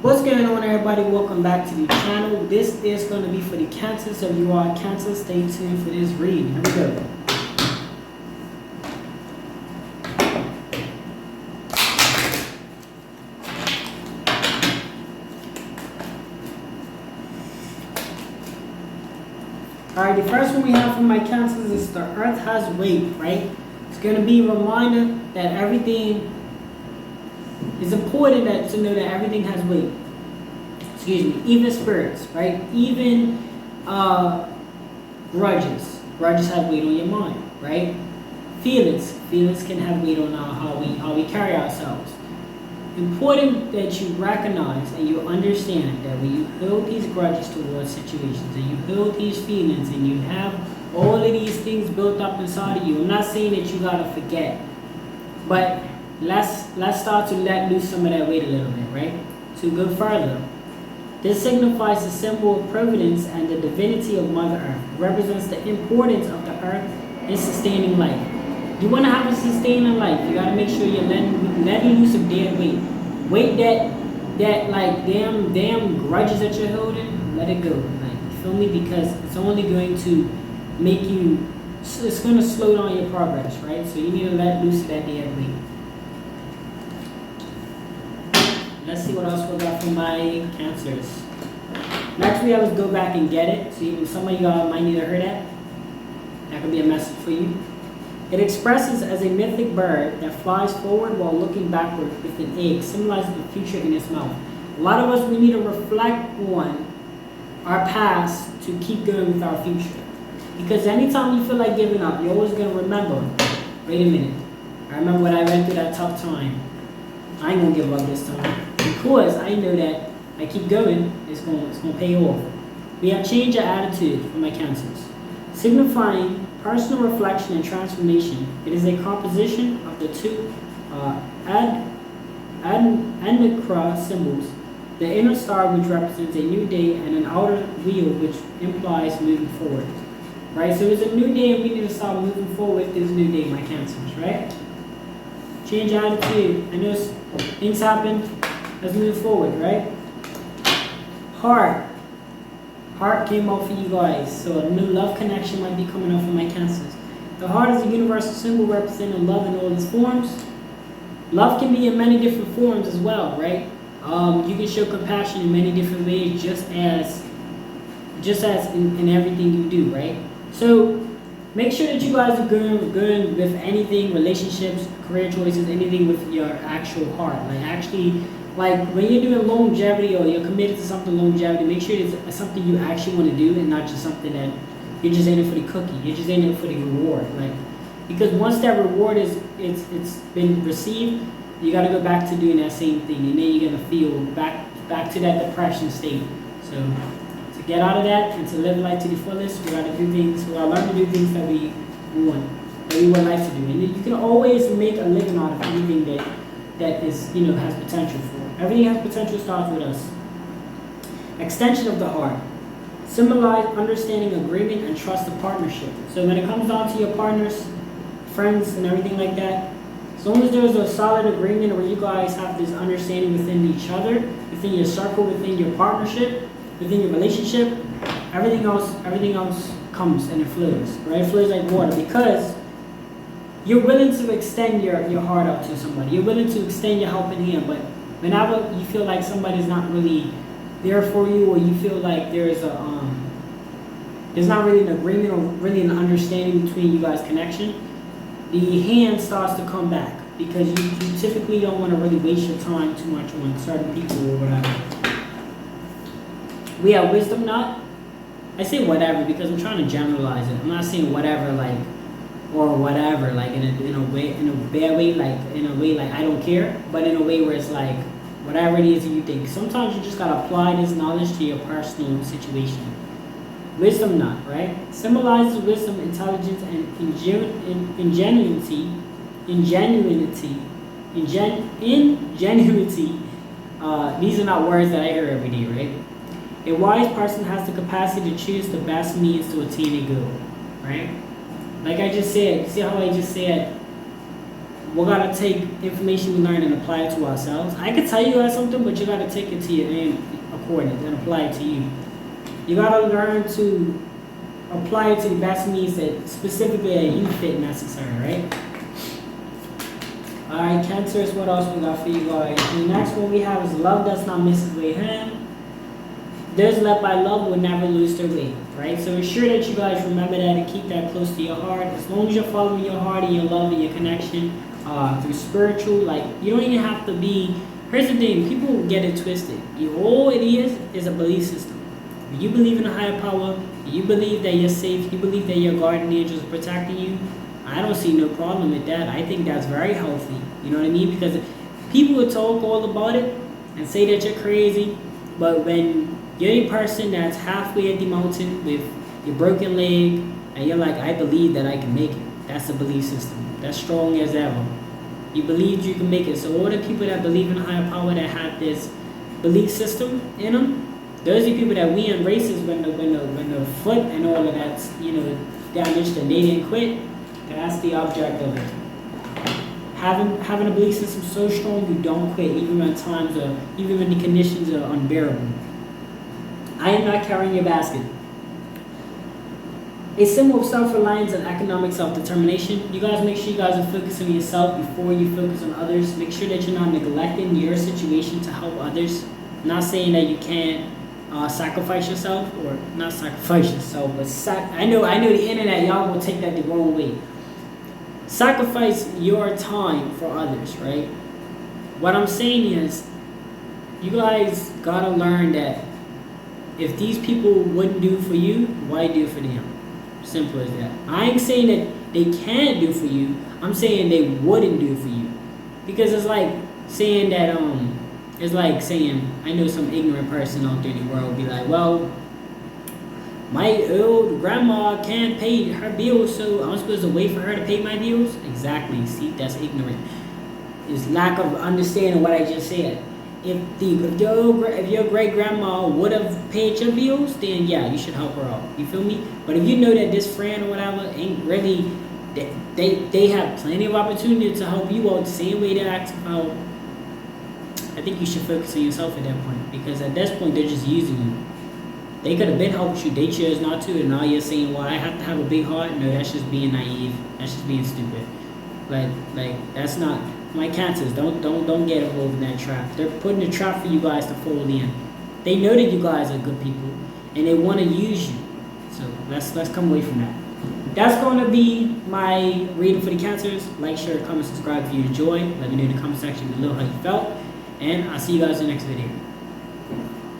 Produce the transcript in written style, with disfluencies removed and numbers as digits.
What's going on, everybody? Welcome back to the channel. This is going to be for the Cancer, so if you are Cancer, stay tuned for this read. Here we go. Alright, the first one we have from my Cancers is the Earth has weight, right? It's going to be a reminder that everything is important to know that everything has weight. Excuse me, even spirits, right? Even grudges. Grudges have weight on your mind, right? Feelings can have weight on how we carry ourselves. Important that you recognize and you understand that when you hold these grudges towards situations and you hold these feelings and you have all of these things built up inside of you, I'm not saying that you gotta forget, but let's start to let loose some of that weight a little bit, right? To go further, this signifies the symbol of providence and the divinity of Mother Earth. It represents the importance of the earth in sustaining life. You want to have a sustaining life, you got to make sure you're letting loose of dead weight. Weight that like damn grudges that you're holding, let it go. Like, you feel me? Because it's only going to make you, it's going to slow down your progress, right? So you need to let loose of that dead weight. Let's see what else we got from my Cancers. Next we have is Go Back and Get It. So even some of y'all might need to hear that. That could be a message for you. It expresses as a mythic bird that flies forward while looking backward with an egg, symbolizing the future in its mouth. A lot of us, we need to reflect on our past to keep going with our future. Because anytime you feel like giving up, you're always going to remember, wait a minute, I remember when I went through that tough time. I ain't going to give up this time. Because I know that I keep going, it's going to pay off. We have changed our attitude for my Cancers, signifying personal reflection and transformation. It is a composition of the two Adnakra symbols, the inner star which represents a new day and an outer wheel which implies moving forward. Right, so it's a new day and we need to start moving forward with this new day, my Cancers, right? Change your attitude. I know things happen. Let's move forward, right? Heart came out for you guys, so a new love connection might be coming up for my Cancers. The heart is a universal symbol representing love in all its forms. Love can be in many different forms as well, right? You can show compassion in many different ways, just as in everything you do, right? So make sure that you guys are good with anything, relationships, career choices, anything with your actual heart. Like actually, like when you're doing longevity or you're committed to something longevity, make sure it's something you actually want to do and not just something that you're just in it for the cookie. You're just in it for the reward. Like, because once that reward it's been received, you got to go back to doing that same thing, and then you're gonna feel back to that depression state. So to get out of that and to live life to the fullest, we got to do things. We got to learn to do things that we want life to do, and you can always make a living out of anything that is, has potential for. Everything has potential starts with us. Extension of the heart. Symbolize understanding, agreement, and trust of partnership. So when it comes down to your partners, friends, and everything like that, as long as there's a solid agreement where you guys have this understanding within each other, within your circle, within your partnership, within your relationship, everything else comes and it flows, right? It flows like water because you're willing to extend your heart out to somebody. You're willing to extend your helping hand, but whenever you feel like somebody's not really there for you, or you feel like there's not really an agreement or really an understanding between you guys' connection, the hand starts to come back because you typically don't want to really waste your time too much on certain people or whatever. We have wisdom knot. I say whatever because I'm trying to generalize it. I'm not saying whatever like or whatever like in a bad way, like in a way like I don't care, but in a way where it's like whatever it is that you think. Sometimes you just gotta apply this knowledge to your personal situation. Wisdom knot, right? Symbolizes wisdom, intelligence, and ingenuity. These are not words that I hear every day, right? A wise person has the capacity to choose the best means to attain a goal, right? Like I just said, see how I just said, we gotta take information we learn and apply it to ourselves. I could tell you guys something, but you gotta take it to your own accordance and apply it to you. You gotta learn to apply it to the best means that specifically that you fit necessary, right? Alright, Cancers, what else we got for you guys? The next one we have is love does not miss its way home. Those led by love will never lose their way, right? So ensure that you guys remember that and keep that close to your heart. As long as you're following your heart and your love and your connection through spiritual, like you don't even have to be. Here's the thing: people get it twisted. All it is a belief system. If you believe in a higher power, you believe that you're safe, you believe that your guardian angels are protecting you. I don't see no problem with that. I think that's very healthy. You know what I mean? Because people will talk all about it and say that you're crazy, but when you're a person that's halfway at the mountain with your broken leg, and you're like, I believe that I can make it. That's a belief system. That's strong as ever. You believe you can make it. So all the people that believe in a higher power that have this belief system in them, those are the people that we embrace when the foot and all of that's damaged and they didn't quit. That's the object of it. Having a belief system so strong you don't quit even when even when the conditions are unbearable. I am not carrying your basket. A symbol of self-reliance and economic self-determination. You guys make sure you guys are focusing on yourself before you focus on others. Make sure that you're not neglecting your situation to help others. I'm not saying that you can't sacrifice yourself, or not sacrifice yourself, but I know the internet, y'all will take that the wrong way. Sacrifice your time for others, right? What I'm saying is, you guys gotta learn that if these people wouldn't do for you, why do for them? Simple as that. I ain't saying that they can't do for you. I'm saying they wouldn't do for you. Because it's like saying that, I know some ignorant person out there in the world be like, well, my old grandma can't pay her bills, so I'm supposed to wait for her to pay my bills? Exactly. See, that's ignorant. It's lack of understanding what I just said. If your great grandma would have paid your bills, then yeah, you should help her out. You feel me? But if you know that this friend or whatever ain't really, they have plenty of opportunity to help you out the same way they ask about, I think you should focus on yourself at that point, because at this point they're just using you. They could have been helped you, they chose not to, and now you're saying, well, I have to have a big heart. No, that's just being naive. That's just being stupid. Like that's not. My Cancers, don't get involved in that trap. They're putting a trap for you guys to fall in. They know that you guys are good people, and they want to use you. So let's come away from that. That's going to be my reading for the Cancers. Like, share, comment, subscribe if you enjoyed. Let me know in the comment section below how you felt, and I'll see you guys in the next video.